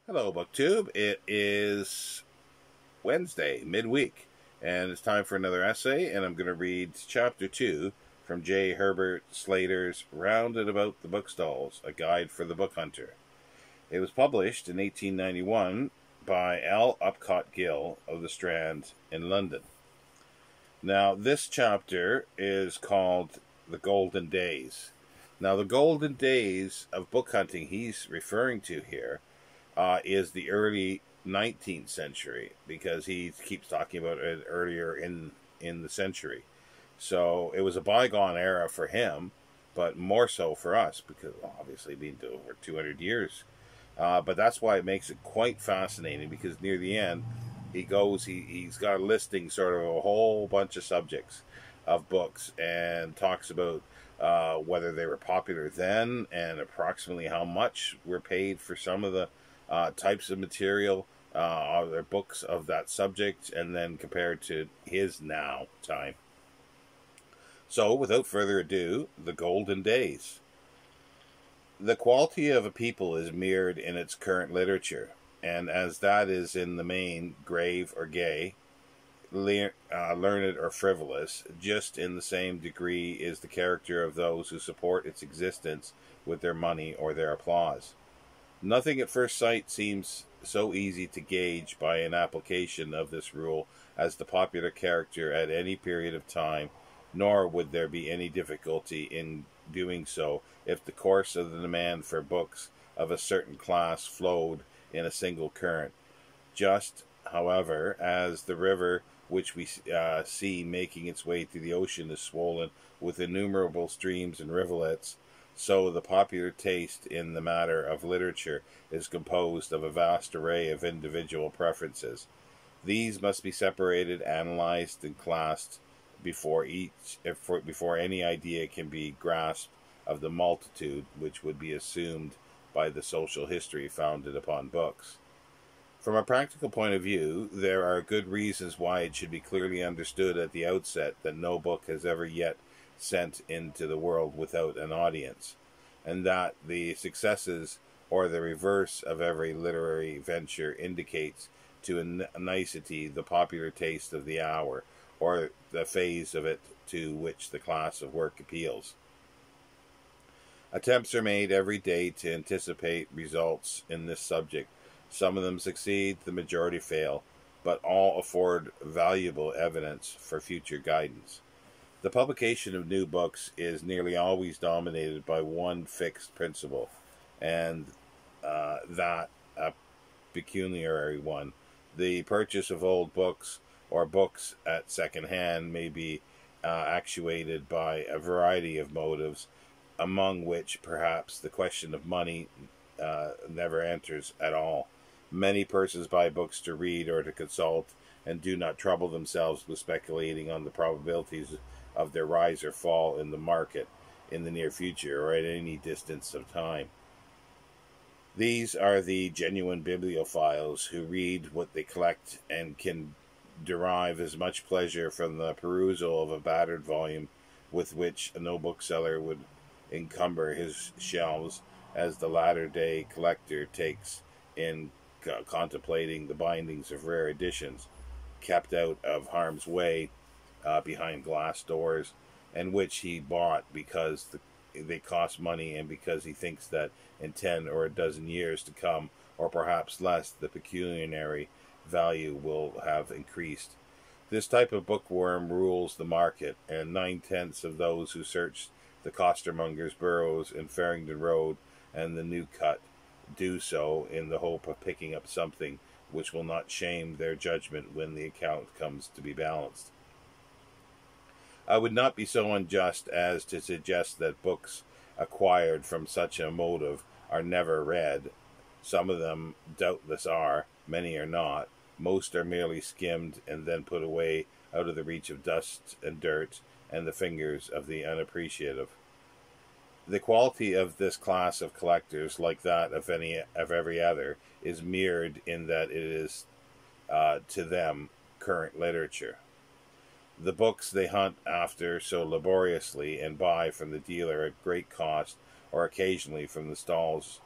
Hello, BookTube. It is Wednesday, midweek, and it's time for another essay, and I'm going to read Chapter 2 from J. Herbert Slater's Rounded About the Bookstalls, A Guide for the Book Hunter. It was published in 1891 by L. Upcott Gill of the Strand in London. Now, this chapter is called The Golden Days. Now, the golden days of book hunting he's referring to here is the early 19th century, because he keeps talking about it earlier in the century. So it was a bygone era for him, but more so for us, because obviously being over 200 years. But that's why it makes it quite fascinating, because near the end, he's got a listing, sort of a whole bunch of subjects of books, and talks about whether they were popular then and approximately how much were paid for some of the types of material, their books of that subject, and then compared to his now time. So, without further ado, the golden days. The quality of a people is mirrored in its current literature, and as that is in the main grave or gay, learned or frivolous, just in the same degree is the character of those who support its existence with their money or their applause. Nothing at first sight seems so easy to gauge by an application of this rule as the popular character at any period of time, nor would there be any difficulty in doing so if the course of the demand for books of a certain class flowed in a single current. Just, however, as the river which we see making its way to the ocean is swollen with innumerable streams and rivulets, so the popular taste in the matter of literature is composed of a vast array of individual preferences. These must be separated, analyzed, and classed before any idea can be grasped of the multitude which would be assumed by the social history founded upon books. From a practical point of view, there are good reasons why it should be clearly understood at the outset that no book has ever yet sent into the world without an audience, and that the successes or the reverse of every literary venture indicates to a nicety the popular taste of the hour, or the phase of it to which the class of work appeals. Attempts are made every day to anticipate results in this subject. Some of them succeed, the majority fail, but all afford valuable evidence for future guidance. The publication of new books is nearly always dominated by one fixed principle, and that a pecuniary one. The purchase of old books or books at second hand may be actuated by a variety of motives, among which perhaps the question of money never enters at all. Many persons buy books to read or to consult, and do not trouble themselves with speculating on the probabilities of their rise or fall in the market in the near future or at any distance of time. These are the genuine bibliophiles who read what they collect and can derive as much pleasure from the perusal of a battered volume with which no bookseller would encumber his shelves as the latter-day collector takes in contemplating the bindings of rare editions kept out of harm's way behind glass doors, and which he bought because they cost money, and because he thinks that in 10 or a dozen years to come, or perhaps less, the pecuniary value will have increased. This type of bookworm rules the market, and 9/10 of those who search the costermongers' burrows in Farringdon Road and the New Cut do so in the hope of picking up something which will not shame their judgment when the account comes to be balanced. I would not be so unjust as to suggest that books acquired from such a motive are never read. Some of them doubtless are, many are not. Most are merely skimmed and then put away out of the reach of dust and dirt and the fingers of the unappreciative. The quality of this class of collectors, like that of every other, is mirrored in that it is to them current literature. The books they hunt after so laboriously and buy from the dealer at great cost, or occasionally from the stalls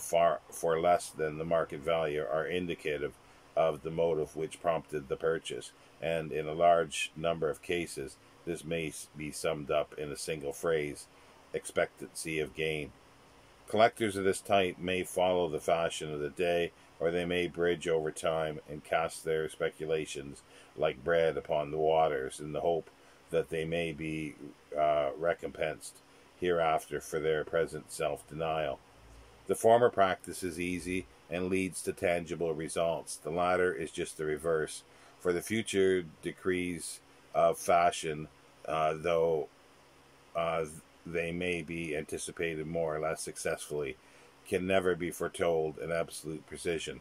for less than the market value are indicative of the motive which prompted the purchase, and in a large number of cases, this may be summed up in a single phrase: expectancy of gain. Collectors of this type may follow the fashion of the day, or they may bridge over time and cast their speculations like bread upon the waters in the hope that they may be recompensed hereafter for their present self-denial. The former practice is easy and leads to tangible results. The latter is just the reverse, for the future decrees of fashion, though they may be anticipated more or less successfully, can never be foretold in absolute precision.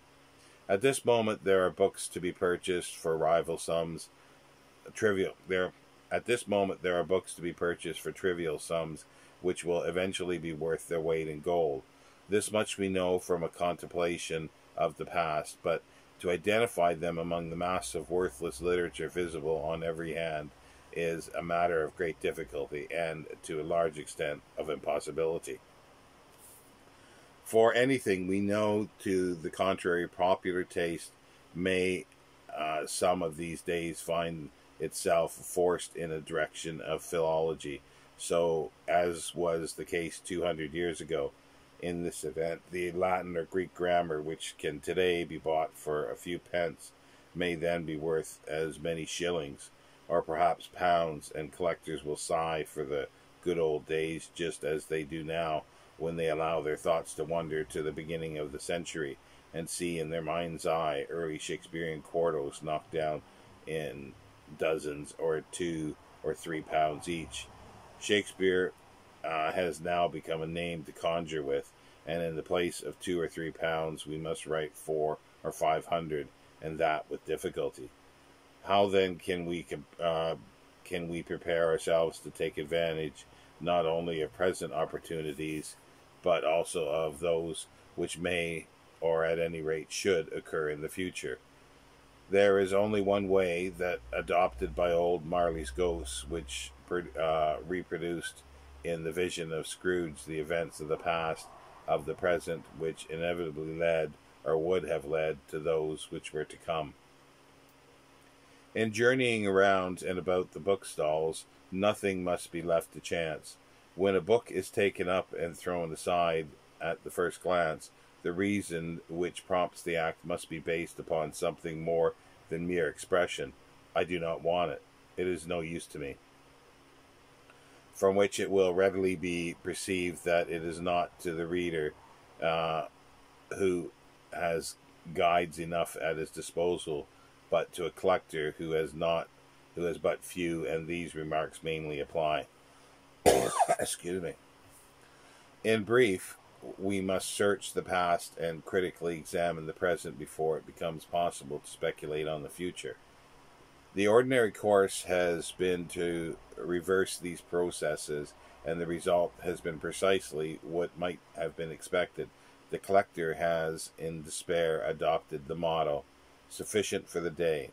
At this moment, there are books to be purchased for rival sums. At this moment, there are books to be purchased for trivial sums, which will eventually be worth their weight in gold. This much we know from a contemplation of the past, but to identify them among the mass of worthless literature visible on every hand is a matter of great difficulty and, to a large extent, of impossibility. For anything we know to the contrary, popular taste may some of these days find itself forced in a direction of philology, so as was the case 200 years ago. In this event, the Latin or Greek grammar, which can today be bought for a few pence, may then be worth as many shillings, or perhaps pounds, and collectors will sigh for the good old days, just as they do now, when they allow their thoughts to wander to the beginning of the century, and see in their mind's eye early Shakespearean quartos knocked down in dozens or 2 or 3 pounds each. Shakespeare has now become a name to conjure with, and in the place of 2 or 3 pounds we must write 4 or 500, and that with difficulty. How then can we prepare ourselves to take advantage not only of present opportunities, but also of those which may, or at any rate should, occur in the future? There is only one way, that adopted by old Marley's ghosts, which reproduced in the vision of Scrooge the events of the past, of the present, which inevitably led, or would have led, to those which were to come. In journeying around and about the bookstalls, nothing must be left to chance. When a book is taken up and thrown aside at the first glance, the reason which prompts the act must be based upon something more than mere expression. I do not want it. It is no use to me. From which it will readily be perceived that it is not to the reader, who has guides enough at his disposal, but to a collector who has but few, and these remarks mainly apply. Excuse me. In brief, we must search the past and critically examine the present before it becomes possible to speculate on the future. The ordinary course has been to reverse these processes, and the result has been precisely what might have been expected. The collector has, in despair, adopted the motto, "Sufficient for the day."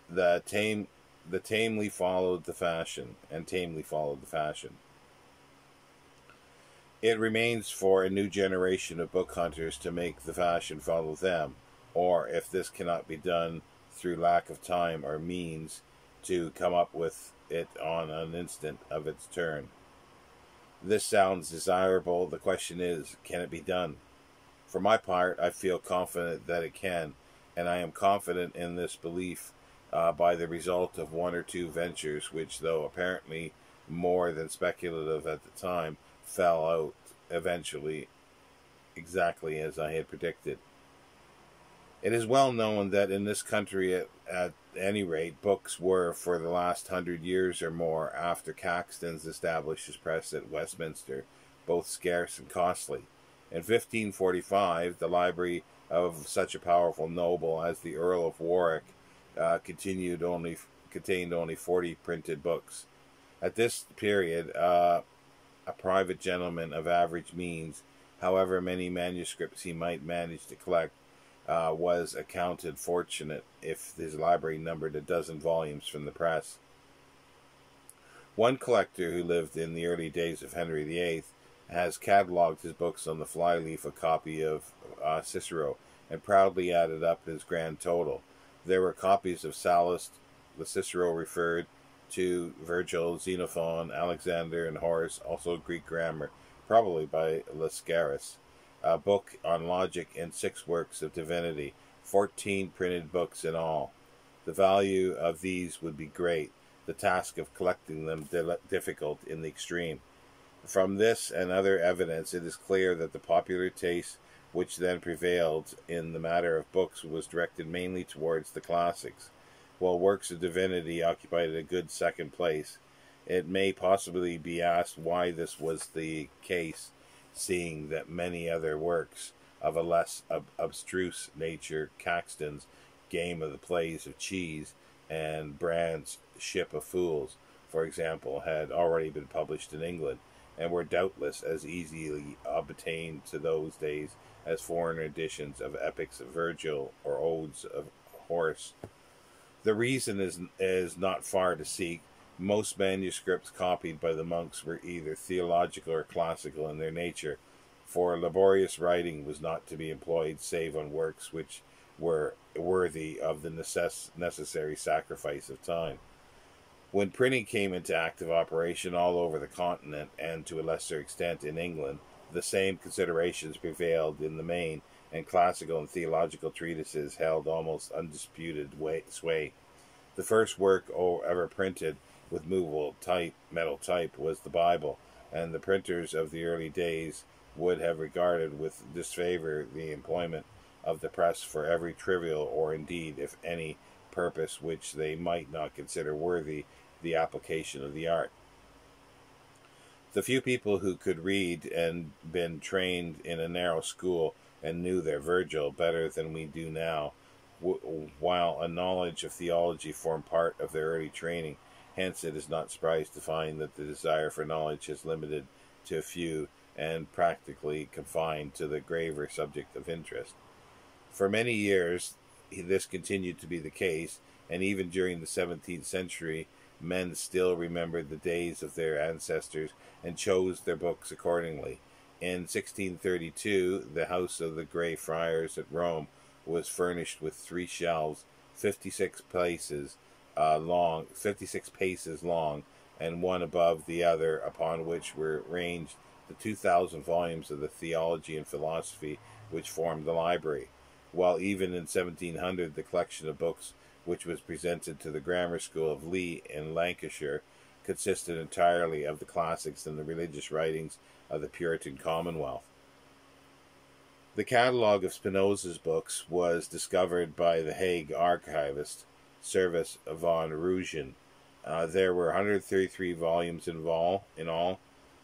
The tamely followed the fashion, and tamely followed the fashion. It remains for a new generation of book hunters to make the fashion follow them, or, if this cannot be done through lack of time or means, to come up with it on an instant of its turn. This sounds desirable. The question is, can it be done? For my part, I feel confident that it can, and I am confident in this belief by the result of 1 or 2 ventures which, though apparently more than speculative at the time, fell out eventually exactly as I had predicted. It is well known that in this country, at any rate, books were, for the last 100 years or more, after Caxton's established his press at Westminster, both scarce and costly. In 1545, the library of such a powerful noble as the Earl of Warwick contained only 40 printed books. At this period, a private gentleman of average means, however many manuscripts he might manage to collect, was accounted fortunate if his library numbered a dozen volumes from the press. One collector, who lived in the early days of Henry VIII, has catalogued his books on the flyleaf a copy of Cicero, and proudly added up his grand total. There were copies of Sallust, the Cicero referred to, Virgil, Xenophon, Alexander, and Horace, also Greek grammar, probably by Lascaris, a book on logic, and 6 works of divinity, 14 printed books in all. The value of these would be great, the task of collecting them difficult in the extreme. From this and other evidence, it is clear that the popular taste which then prevailed in the matter of books was directed mainly towards the classics, while works of divinity occupied a good second place. It may possibly be asked why this was the case, seeing that many other works of a less abstruse nature, Caxton's Game of the Plays of Cheese and Brand's Ship of Fools, for example, had already been published in England, and were doubtless as easily obtained to those days as foreign editions of epics of Virgil or odes of Horace. The reason is not far to seek. Most manuscripts copied by the monks were either theological or classical in their nature, for laborious writing was not to be employed save on works which were worthy of the necessary sacrifice of time. When printing came into active operation all over the continent, and to a lesser extent in England, the same considerations prevailed in the main, and classical and theological treatises held almost undisputed sway. The first work ever printed with movable metal type was the Bible, and the printers of the early days would have regarded with disfavor the employment of the press for every trivial, or indeed, if any, purpose which they might not consider worthy the application of the art. The few people who could read and been trained in a narrow school and knew their Virgil better than we do now, while a knowledge of theology formed part of their early training. Hence it is not surprised to find that the desire for knowledge is limited to a few and practically confined to the graver subject of interest. For many years this continued to be the case, and even during the 17th century men still remembered the days of their ancestors and chose their books accordingly. In 1632, the house of the Grey Friars at Rome was furnished with 3 shelves, 56 paces long, and one above the other, upon which were ranged the 2,000 volumes of the theology and philosophy which formed the library, while even in 1700 the collection of books which was presented to the grammar school of Lee in Lancashire consisted entirely of the classics and the religious writings of the Puritan Commonwealth. The catalogue of Spinoza's books was discovered by the Hague archivist, Servus von Rugen. There were 133 volumes in all,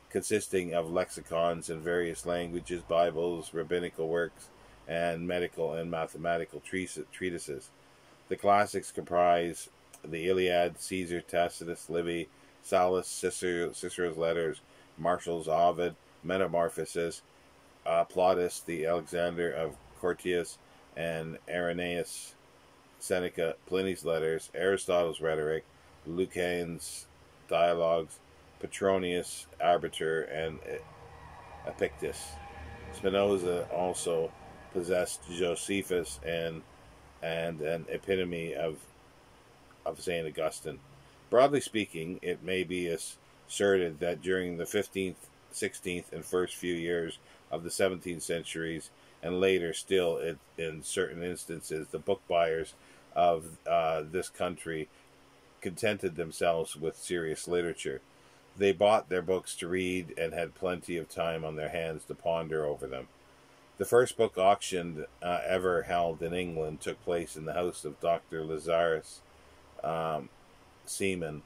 consisting of lexicons in various languages, Bibles, rabbinical works, and medical and mathematical treatises. The classics comprise the Iliad, Caesar, Tacitus, Livy, Sallust, Cicero's letters, Martial's Ovid, Metamorphoses, Plautus, the Alexander of Critias, and Irenaeus, Seneca, Pliny's letters, Aristotle's rhetoric, Lucane's dialogues, Petronius, Arbiter, and Epictetus. Spinoza also possessed Josephus and an epitome of St. Augustine. Broadly speaking, it may be asserted that during the 15th, 16th, and first few years of the 17th centuries, and later still in certain instances, the book buyers of this country contented themselves with serious literature. They bought their books to read and had plenty of time on their hands to ponder over them. The first book auction ever held in England took place in the house of Dr. Lazarus Seaman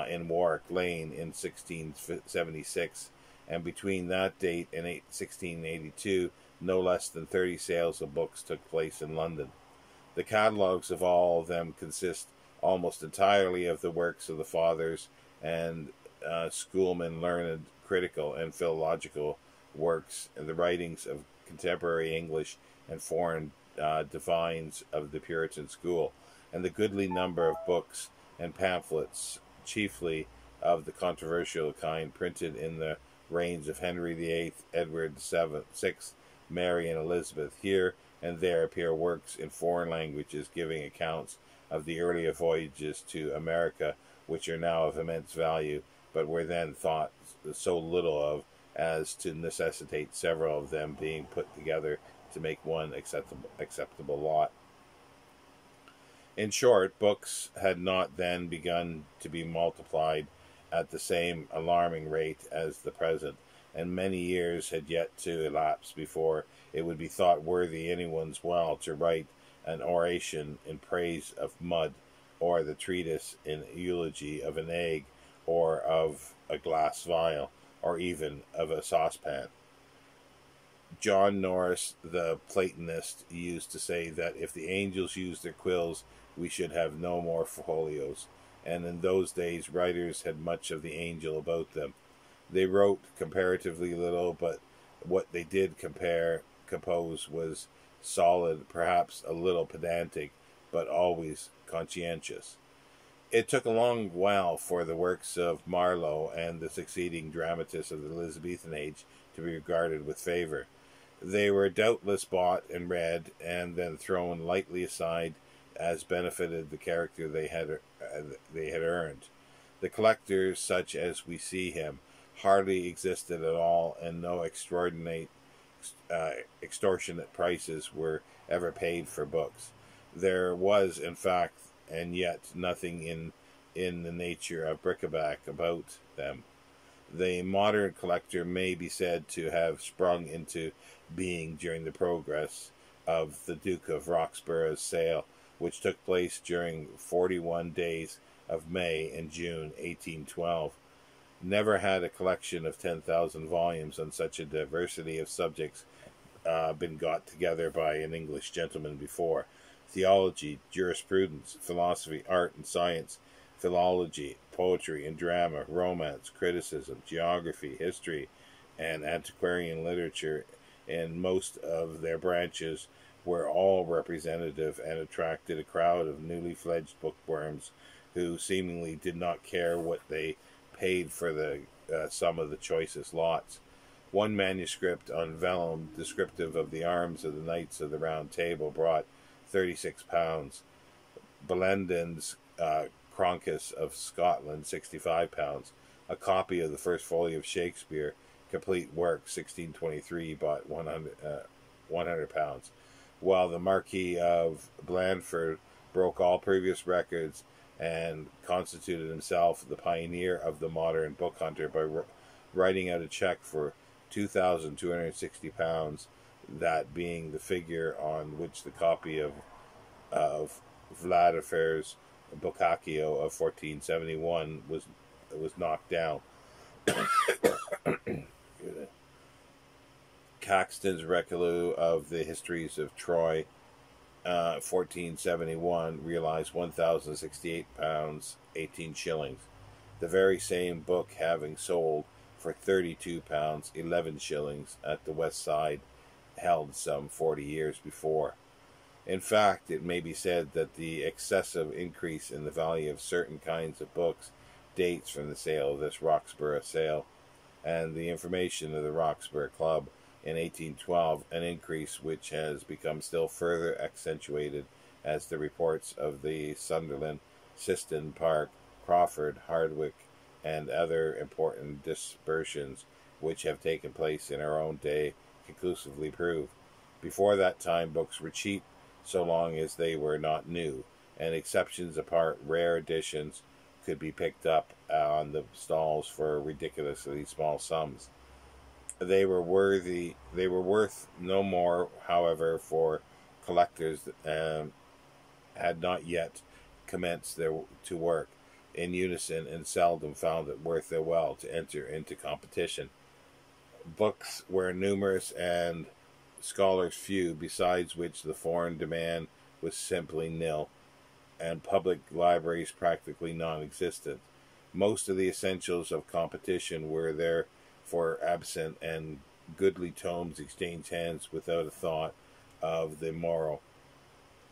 in Warwick Lane in 1676, and between that date and 1682, no less than 30 sales of books took place in London. The catalogues of all of them consist almost entirely of the works of the fathers and schoolmen, learned, critical, and philological works, and the writings of contemporary English and foreign divines of the Puritan school, and the goodly number of books and pamphlets, chiefly of the controversial kind, printed in the reigns of Henry VIII, Edward VI, Mary, and Elizabeth. Here and there appear works in foreign languages giving accounts of the earlier voyages to America, which are now of immense value, but were then thought so little of as to necessitate several of them being put together to make one acceptable lot. In short, books had not then begun to be multiplied at the same alarming rate as the present, and many years had yet to elapse before it would be thought worthy anyone's while to write an oration in praise of mud, or the treatise in eulogy of an egg, or of a glass vial, or even of a saucepan. John Norris, the Platonist, used to say that if the angels used their quills, we should have no more folios, and in those days writers had much of the angel about them. They wrote comparatively little, but what they did compose was solid, perhaps a little pedantic, but always conscientious. It took a long while for the works of Marlowe and the succeeding dramatists of the Elizabethan age to be regarded with favour. They were doubtless bought and read, and then thrown lightly aside as benefited the character they had earned. The collector, such as we see him, hardly existed at all, and no extortionate prices were ever paid for books. There was, in fact, and yet nothing in the nature of bric-a-brac about them. The modern collector may be said to have sprung into being during the progress of the Duke of Roxburgh's sale, which took place during 41 days of May and June 1812. Never had a collection of 10,000 volumes on such a diversity of subjects been got together by an English gentleman before. Theology, jurisprudence, philosophy, art and science, philology, poetry and drama, romance, criticism, geography, history, and antiquarian literature in most of their branches were all representative and attracted a crowd of newly fledged bookworms who seemingly did not care what they paid for the sum of the choicest lots. One manuscript on vellum descriptive of the arms of the Knights of the Round Table brought £36. Belenden's Croncus of Scotland, £65. A copy of the first folio of Shakespeare, complete work, 1623, bought £100. While the Marquis of Blandford broke all previous records and constituted himself the pioneer of the modern book hunter by writing out a check for £2,260, that being the figure on which the copy of Vladifer's Boccaccio of 1471 was knocked down. Caxton's Reculue of the Histories of Troy, 1471, realized £1,068, 18 shillings. The very same book having sold for £32, 11 shillings at the West Side, held some 40 years before. In fact, it may be said that the excessive increase in the value of certain kinds of books dates from the sale of this Roxburgh sale, and the information of the Roxburgh Club in 1812, an increase which has become still further accentuated as the reports of the Sunderland, Siston Park, Crawford, Hardwick, and other important dispersions which have taken place in our own day conclusively prove. Before that time, books were cheap so long as they were not new, and exceptions apart, rare editions could be picked up on the stalls for ridiculously small sums. They were worth no more, however, for collectors had not yet commenced to work in unison, and seldom found it worth their while to enter into competition. Books were numerous and scholars few, besides which the foreign demand was simply nil, and public libraries practically non-existent. Most of the essentials of competition were therefore absent, and goodly tomes exchanged hands without a thought of the morrow.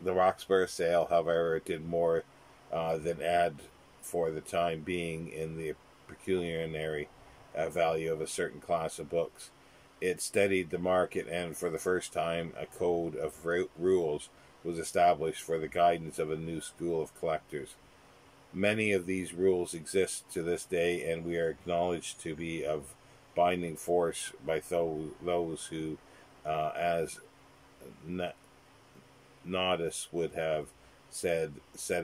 The Roxburgh sale, however, did more than add for the time being in the pecuniary value of a certain class of books. It steadied the market, and for the first time, a code of rules was established for the guidance of a new school of collectors. Many of these rules exist to this day, and we are acknowledged to be of binding force by those who, as Nodus would have said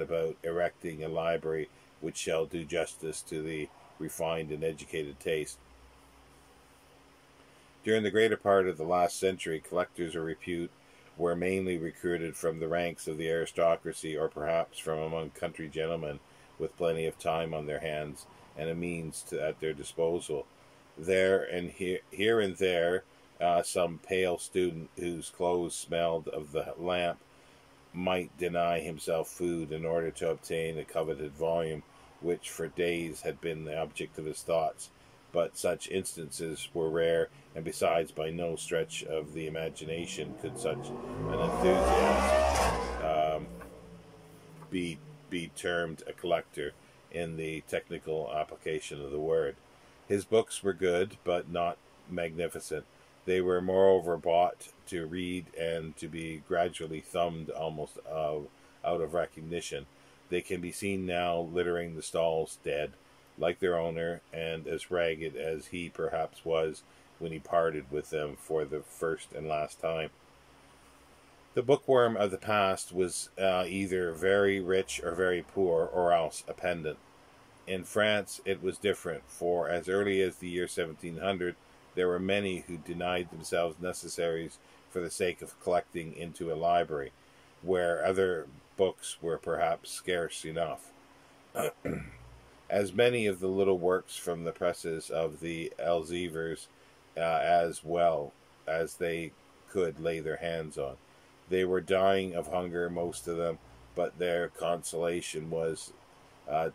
about erecting a library which shall do justice to the refined and educated taste. During the greater part of the last century, collectors of repute were mainly recruited from the ranks of the aristocracy, or perhaps from among country gentlemen with plenty of time on their hands and a means at their disposal. There and here and there, some pale student whose clothes smelled of the lamp might deny himself food in order to obtain a coveted volume which for days had been the object of his thoughts. But such instances were rare, and besides, by no stretch of the imagination could such an enthusiast be termed a collector in the technical application of the word. His books were good, but not magnificent. They were moreover bought to read and to be gradually thumbed almost out of recognition. They can be seen now littering the stalls dead, like their owner, and as ragged as he perhaps was when he parted with them for the first and last time. The bookworm of the past was either very rich or very poor, or else a pedant. In France it was different, for as early as the year 1700 there were many who denied themselves necessaries for the sake of collecting into a library, where other books were perhaps scarce enough. As many of the little works from the presses of the Elzevirs as well as they could lay their hands on. They were dying of hunger, most of them, but their consolation was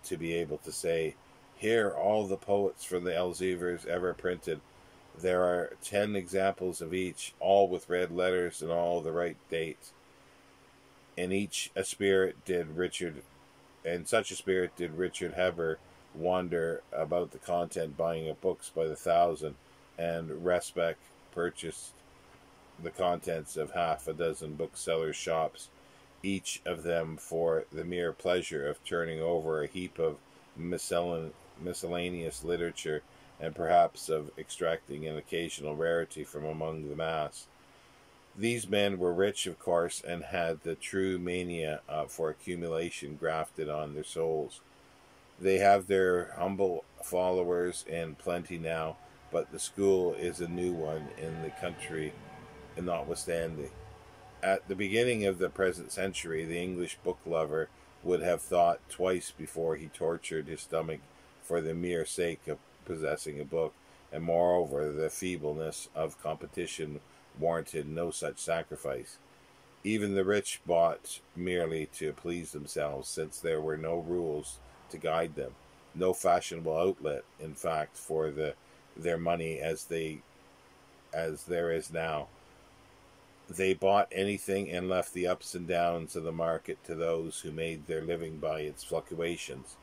to be able to say, "Here all the poets from the Elzevirs ever printed. There are 10 examples of each, all with red letters and all the right dates. In each a spirit did Richard, and such a spirit did Richard Herbert wander about the content, buying of books by the thousand, and Respect purchased the contents of half a dozen booksellers' shops, each of them for the mere pleasure of turning over a heap of miscellaneous literature, and perhaps of extracting an occasional rarity from among the mass. These men were rich, of course, and had the true mania for accumulation grafted on their souls. They have their humble followers in plenty now, but the school is a new one in the country, notwithstanding. At the beginning of the present century, the English book lover would have thought twice before he tortured his stomach for the mere sake of possessing a book, and moreover the feebleness of competition warranted no such sacrifice. Even the rich bought merely to please themselves, since there were no rules to guide them, no fashionable outlet, in fact, for their money as there is now. They bought anything and left the ups and downs of the market to those who made their living by its fluctuations.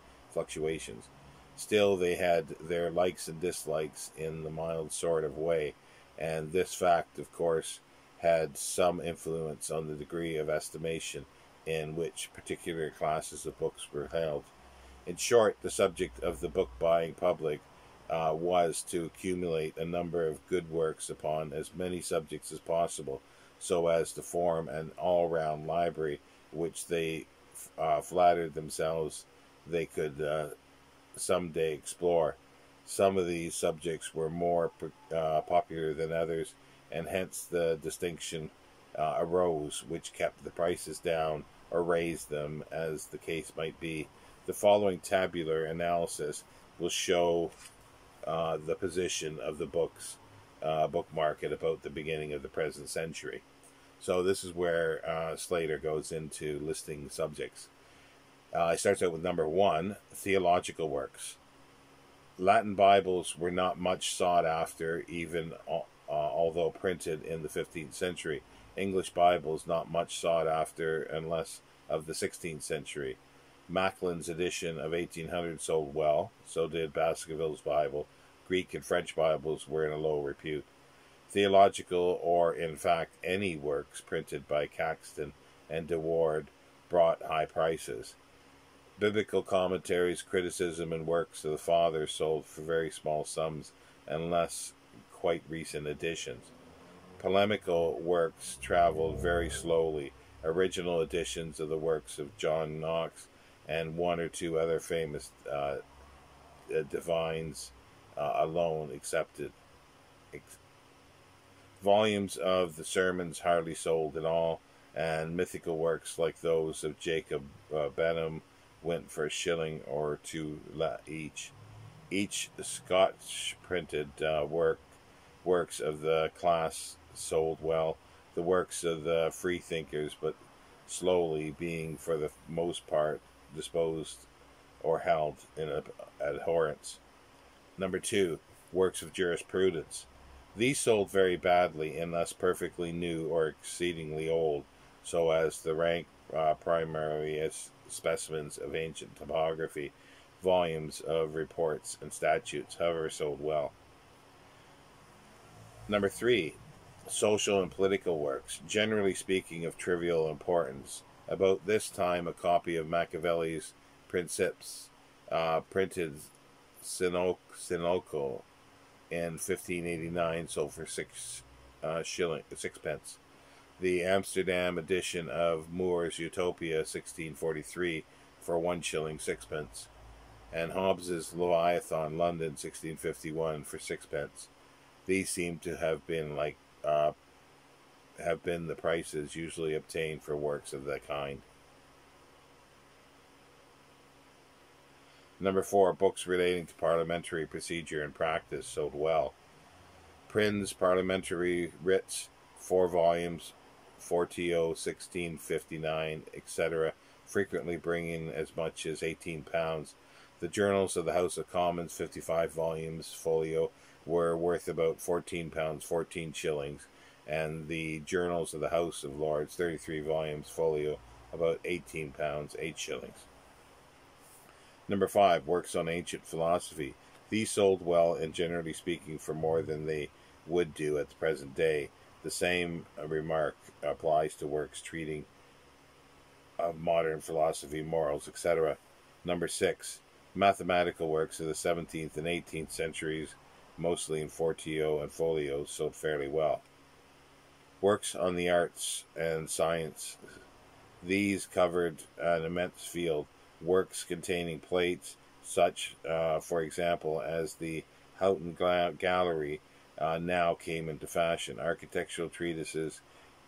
Still, they had their likes and dislikes in the mild sort of way, and this fact, of course, had some influence on the degree of estimation in which particular classes of books were held. In short, the subject of the book-buying public was to accumulate a number of good works upon as many subjects as possible, so as to form an all-round library which they flattered themselves they could some day explore. Some of these subjects were more popular than others, and hence the distinction arose, which kept the prices down or raised them, as the case might be. The following tabular analysis will show the position of the book market about the beginning of the present century. So this is where Slater goes into listing subjects. He starts out with number 1, theological works. Latin Bibles were not much sought after, even although printed in the 15th century. English Bibles not much sought after unless of the 16th century. Macklin's edition of 1800 sold well, so did Baskerville's Bible, Greek and French Bibles were in a low repute. Theological, or in fact any works printed by Caxton and de Ward, brought high prices. Biblical commentaries, criticism, and works of the Fathers sold for very small sums unless quite recent editions. Polemical works traveled very slowly. Original editions of the works of John Knox and one or two other famous divines alone accepted. Volumes of the sermons hardly sold in all, and mythical works like those of Jacob Benham went for a shilling or two each. Each Scotch printed works of the class sold well, the works of the freethinkers but slowly, being for the most part disposed or held in abhorrence. Number 2, works of jurisprudence. These sold very badly unless perfectly new or exceedingly old, so as to rank primarily as specimens of ancient topography. Volumes of reports and statutes, however, sold well. Number 3, social and political works, generally speaking of trivial importance. About this time, a copy of Machiavelli's Principes, printed Sinoco in 1589, sold for sixpence. The Amsterdam edition of Moore's Utopia 1643 for 1 shilling 6pence, and Hobbes's Leviathan London 1651 for 6pence. These seem to have been the prices usually obtained for works of that kind. Number 4, books relating to parliamentary procedure and practice sold well. Prynne's Parliamentary Writs, 4 volumes, 4to 1659, etc., frequently bringing as much as £18. The Journals of the House of Commons, 55 volumes, folio, were worth about £14, 14 shillings, and the Journals of the House of Lords, 33 volumes, folio, about £18, 8 shillings. Number 5, works on ancient philosophy. These sold well and generally speaking for more than they would do at the present day. The same remark applies to works treating of modern philosophy, morals, etc. Number 6, mathematical works of the 17th and 18th centuries, mostly in 4to and folios, sold fairly well. Works on the arts and science. These covered an immense field. Works containing plates, such, for example, as the Houghton Gallery, now came into fashion. Architectural treatises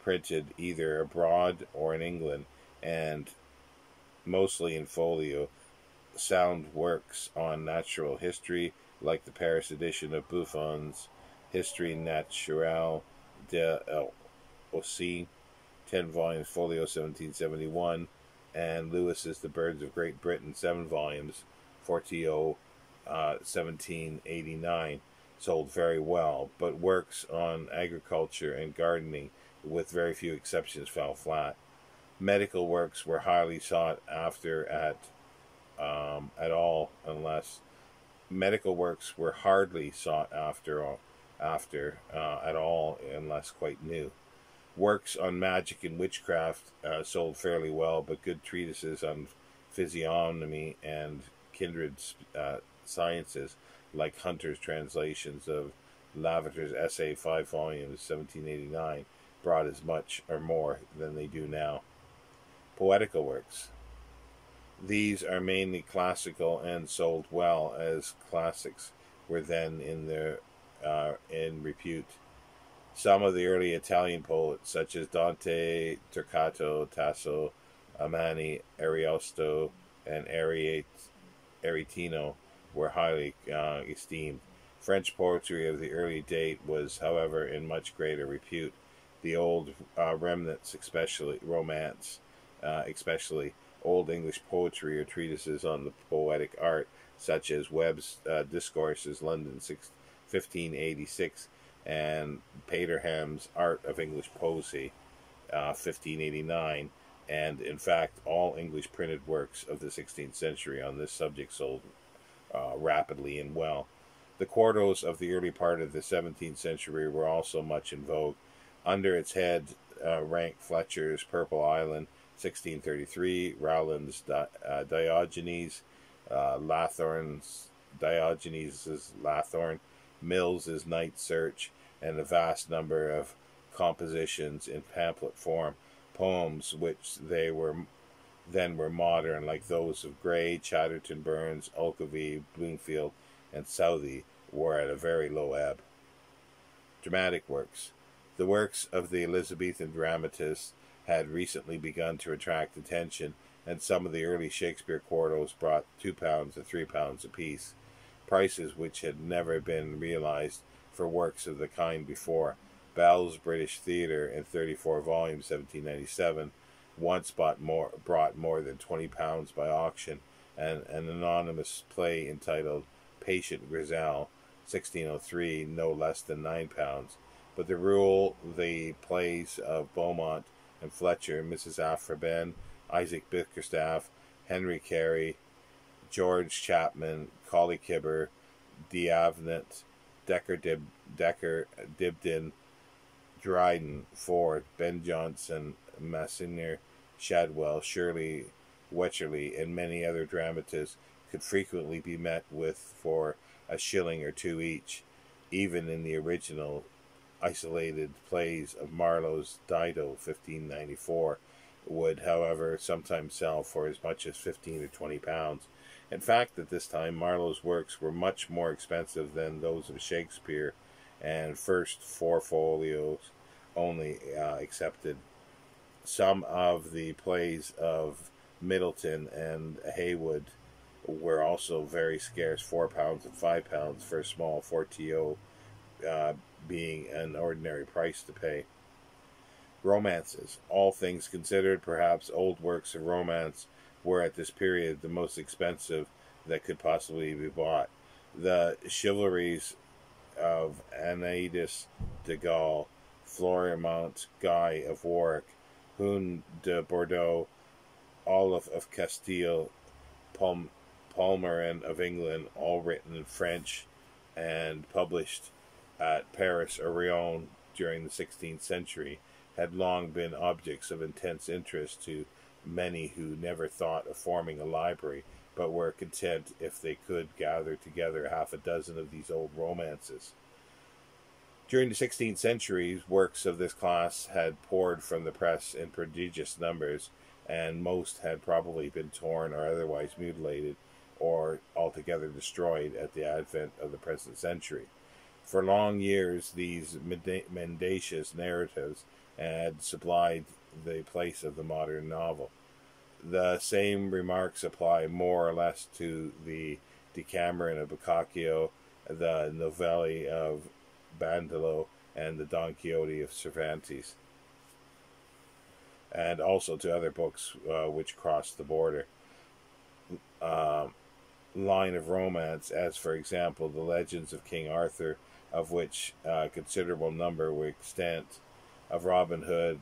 printed either abroad or in England, and mostly in folio. Sound works on natural history, like the Paris edition of Buffon's Histoire Naturelle de l'Océan, 10 volumes, folio, 1771, and Lewis's The Birds of Great Britain, 7 volumes, 4to 1789, sold very well, but works on agriculture and gardening, with very few exceptions, fell flat. Medical works were highly sought after at all, unless medical works were hardly sought after at all, unless quite new. Works on magic and witchcraft sold fairly well, but good treatises on physiognomy and kindred sciences, like Hunter's translations of Lavater's essay, 5 volumes, 1789, brought as much or more than they do now. Poetical works. These are mainly classical and sold well, as classics were then in repute. Some of the early Italian poets, such as Dante, Torquato, Tasso, Amani, Ariosto, and Aretino, were highly esteemed. French poetry of the early date was, however, in much greater repute. The old remnants, especially romance, especially Old English poetry or treatises on the poetic art, such as Webb's Discourses, London, 1586, and Paterham's Art of English Poesy, 1589, and in fact all English printed works of the 16th century on this subject sold rapidly and well. The quartos of the early part of the 17th century were also much in vogue. Under its head ranked Fletcher's Purple Island, 1633, Rowland's Diogenes, Lathorne's Diogenes' Lathorne, Mills's Night Search, and a vast number of compositions in pamphlet form, poems which then were modern, like those of Gray, Chatterton, Burns, Ogilvie, Bloomfield, and Southey, were at a very low ebb. Dramatic works. The works of the Elizabethan dramatists had recently begun to attract attention, and some of the early Shakespeare quartos brought £2 to £3 apiece, prices which had never been realized for works of the kind before. Bell's British Theatre, in 34 volumes, 1797, once brought more than £20 by auction, and an anonymous play entitled Patient Grisel, 1603, no less than £9. But the plays of Beaumont and Fletcher, Mrs. Afraben, Isaac Bickerstaff, Henry Carey, George Chapman, Colley Kibber, D'Avnet, Decker Dibdin, Dryden, Ford, Ben Jonson, Massiner, Shadwell, Shirley, Wycherley, and many other dramatists could frequently be met with for a shilling or two each. Even in the original isolated plays of Marlowe's Dido, 1594, would, however, sometimes sell for as much as £15 or £20. In fact, at this time, Marlowe's works were much more expensive than those of Shakespeare, and first four folios only accepted. Some of the plays of Middleton and Heywood were also very scarce, £4 and £5 for a small 4to, being an ordinary price to pay. Romances. All things considered, perhaps old works of romance were at this period the most expensive that could possibly be bought. The chivalries of Aeneas de Gaul, Florimont Guy of Warwick, Huon de Bordeaux, Olaf of Castile, Palmerin of England, all written in French and published at Paris or Rouen during the 16th century, had long been objects of intense interest to many who never thought of forming a library, but were content if they could gather together half a dozen of these old romances. During the 16th century, works of this class had poured from the press in prodigious numbers, and most had probably been torn or otherwise mutilated or altogether destroyed at the advent of the present century. For long years, these mendacious narratives had supplied the place of the modern novel. The same remarks apply more or less to the Decameron of Boccaccio, the Novelli of Bandolo, and the Don Quixote of Cervantes, and also to other books which crossed the border. Line of romance, as for example the Legends of King Arthur, of which a considerable number were extant, of Robin Hood,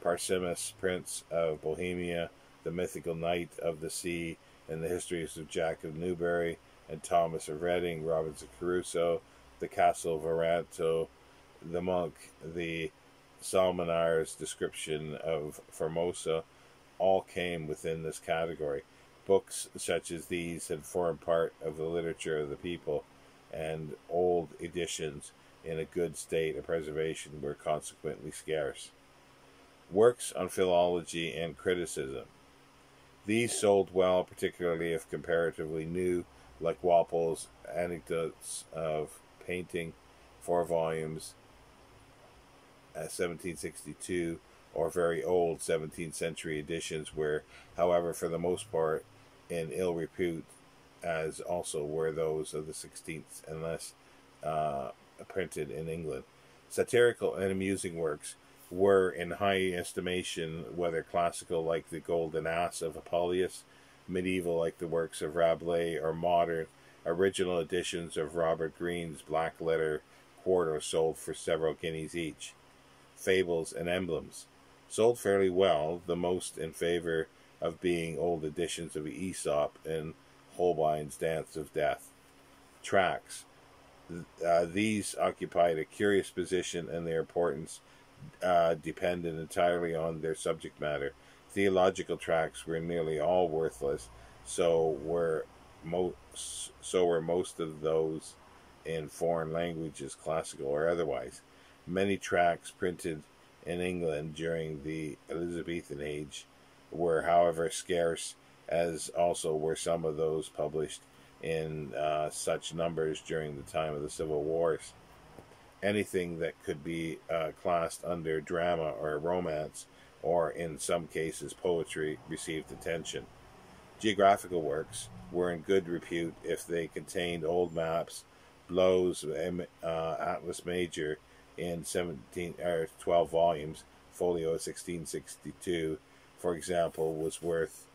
Parsimus, Prince of Bohemia, the mythical Knight of the Sea, and the histories of Jack of Newbury and Thomas of Reading, Robinson Crusoe, the Castle of Otranto, the Monk, the Salmanar's description of Formosa, all came within this category. Books such as these had formed part of the literature of the people, and old editions in a good state of preservation were consequently scarce. Works on philology and criticism. These sold well, particularly if comparatively new, like Walpole's Anecdotes of Painting, 4 volumes, 1762, or very old 17th century editions were, however, for the most part, in ill repute, as also were those of the 16th, unless printed in England. Satirical and amusing works were in high estimation, whether classical like the Golden Ass of Apuleius, medieval like the works of Rabelais, or modern, original editions of Robert Greene's Black Letter Quarto sold for several guineas each. Fables and emblems sold fairly well, the most in favor of being old editions of Aesop and Holbein's Dance of Death. tracts. These occupied a curious position, and their importance depended entirely on their subject matter. Theological tracts were nearly all worthless, so were most of those in foreign languages, classical or otherwise. Many tracts printed in England during the Elizabethan age were, however, scarce, as also were some of those published in such numbers during the time of the Civil Wars. Anything that could be classed under drama or romance, or in some cases poetry, received attention. Geographical works were in good repute if they contained old maps. Blow's Atlas Major in 12 volumes, folio 1662, for example, was worth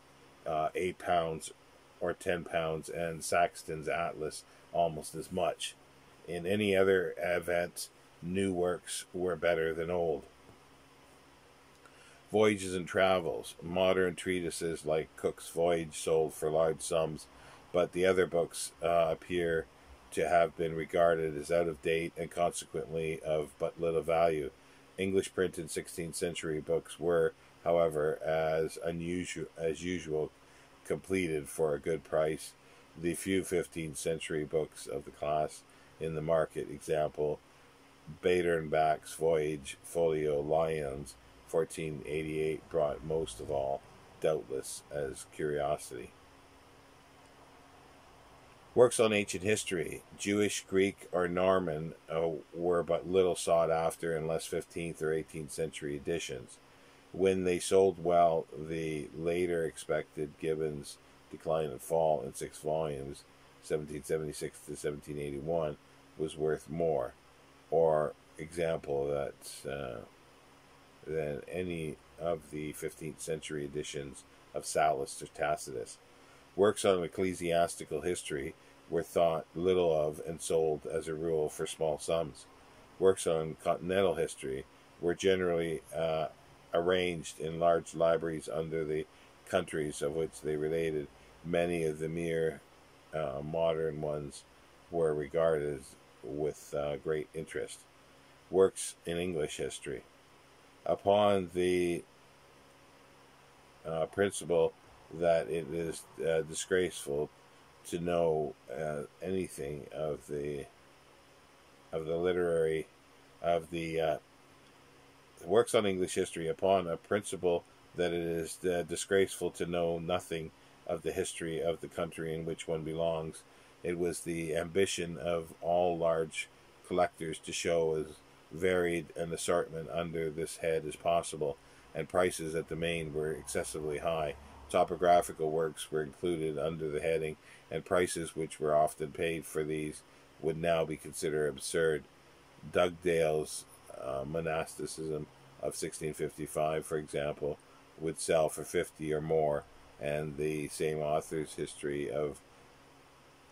£8 or £10, and Saxton's Atlas almost as much. In any other event, new works were better than old. Voyages and travels. Modern treatises like Cook's Voyage sold for large sums, but the other books appear to have been regarded as out of date and consequently of but little value. English printed 16th century books were, however, as usual, completed for a good price. The few 15th century books of the class in the market, example, Badenbach's Voyage, folio Lyons, 1488, brought most of all, doubtless, as curiosity. Works on ancient history. Jewish, Greek, or Norman were but little sought after unless 15th or 18th century editions. When they sold well, the later expected Gibbon's Decline and Fall in 6 volumes, 1776 to 1781, was worth more, or example than any of the 15th century editions of Sallust or Tacitus. Works on ecclesiastical history were thought little of and sold as a rule for small sums. Works on continental history were generally arranged in large libraries under the countries of which they related. Many of the mere modern ones were regarded with great interest. Works in English history. Upon the principle that it is disgraceful to know anything of the works on English history, upon a principle that it is disgraceful to know nothing of the history of the country in which one belongs. It was the ambition of all large collectors to show as varied an assortment under this head as possible, and prices at the main were excessively high. Topographical works were included under the heading, and prices which were often paid for these would now be considered absurd. Dugdale's Monasticism of 1655, for example, would sell for 50 or more, and the same author's history of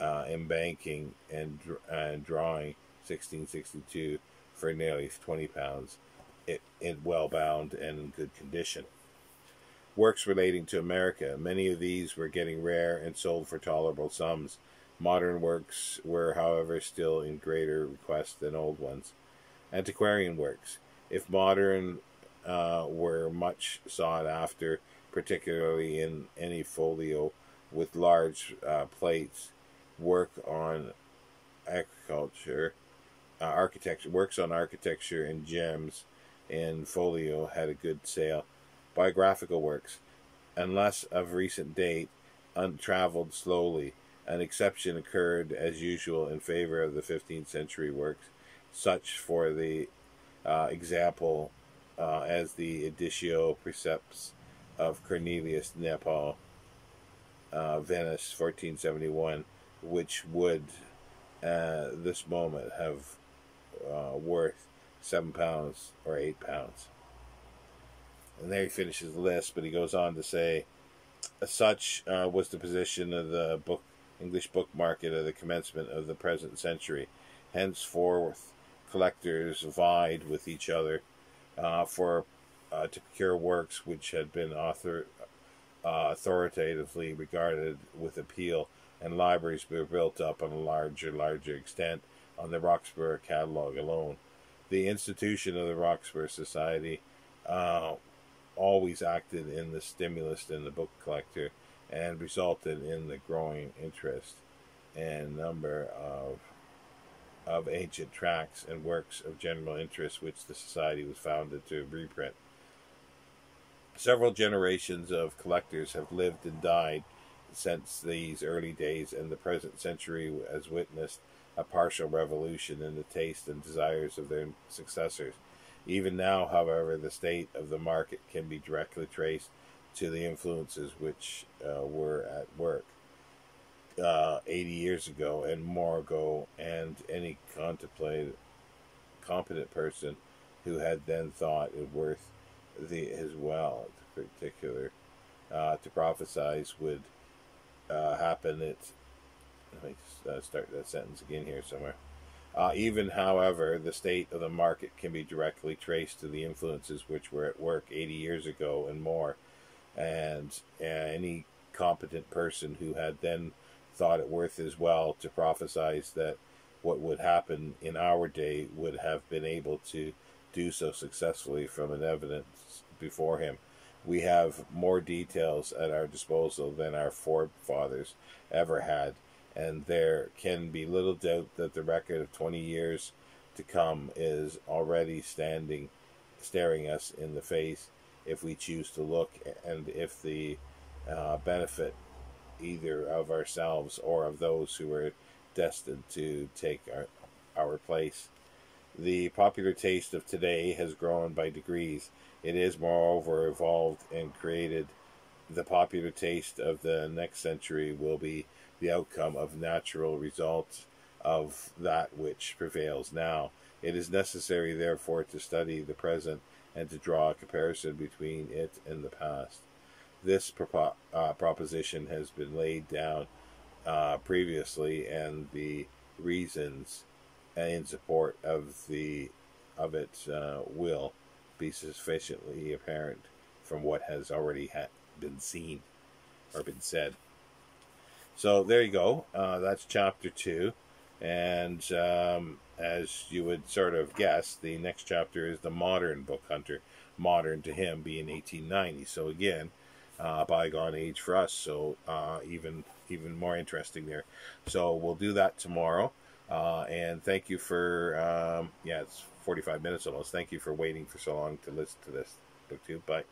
embanking and drawing 1662 for nearly £20, it well bound and in good condition. Works relating to America. Many of these were getting rare and sold for tolerable sums. Modern works were, however, still in greater request than old ones. Antiquarian works. If modern were much sought after, particularly in any folio with large plates, works on architecture and gems in folio had a good sale. Biographical works, unless of recent date, traveled slowly. An exception occurred, as usual, in favor of the 15th century works, such for the example as the Editio Precepts of Cornelius Nepos, Venice, 1471, which would this moment have worth £7 or £8. And there he finishes the list, but he goes on to say, such was the position of the English book market at the commencement of the present century. Henceforth, collectors vied with each other to procure works which had been authoritatively regarded with appeal and libraries were built up on a larger extent on the Roxburgh catalog alone. The institution of the Roxburgh Society always acted in the stimulus in the book collector and resulted in the growing interest and number of ancient tracts and works of general interest which the society was founded to reprint. Several generations of collectors have lived and died since these early days, and the present century has witnessed a partial revolution in the taste and desires of their successors. Even now, however, the state of the market can be directly traced to the influences which were at work 80 years ago and more ago, and any competent person who had then thought it worth his while, in particular, to prophesize would happen. Let me start that sentence again here somewhere. Even, however, the state of the market can be directly traced to the influences which were at work 80 years ago and more, and any competent person who had then thought it worth his while to prophesize that what would happen in our day would have been able to do so successfully from an evidence before him. We have more details at our disposal than our forefathers ever had, and there can be little doubt that the record of 20 years to come is already staring us in the face if we choose to look, and if the benefit either of ourselves or of those who are destined to take our place. The popular taste of today has grown by degrees. It is, moreover, evolved and created. The popular taste of the next century will be the outcome of natural results of that which prevails now. It is necessary, therefore, to study the present and to draw a comparison between it and the past. This proposition has been laid down previously, and the reasons in support of it will be sufficiently apparent from what has already been seen or been said. So there you go. That's chapter 2. And as you would sort of guess, the next chapter is the modern book hunter. Modern to him being 1890. So again, bygone age for us. So even more interesting there. So we'll do that tomorrow. And thank you for, it's 45 minutes almost. Thank you for waiting for so long to listen to this BookTube. Bye.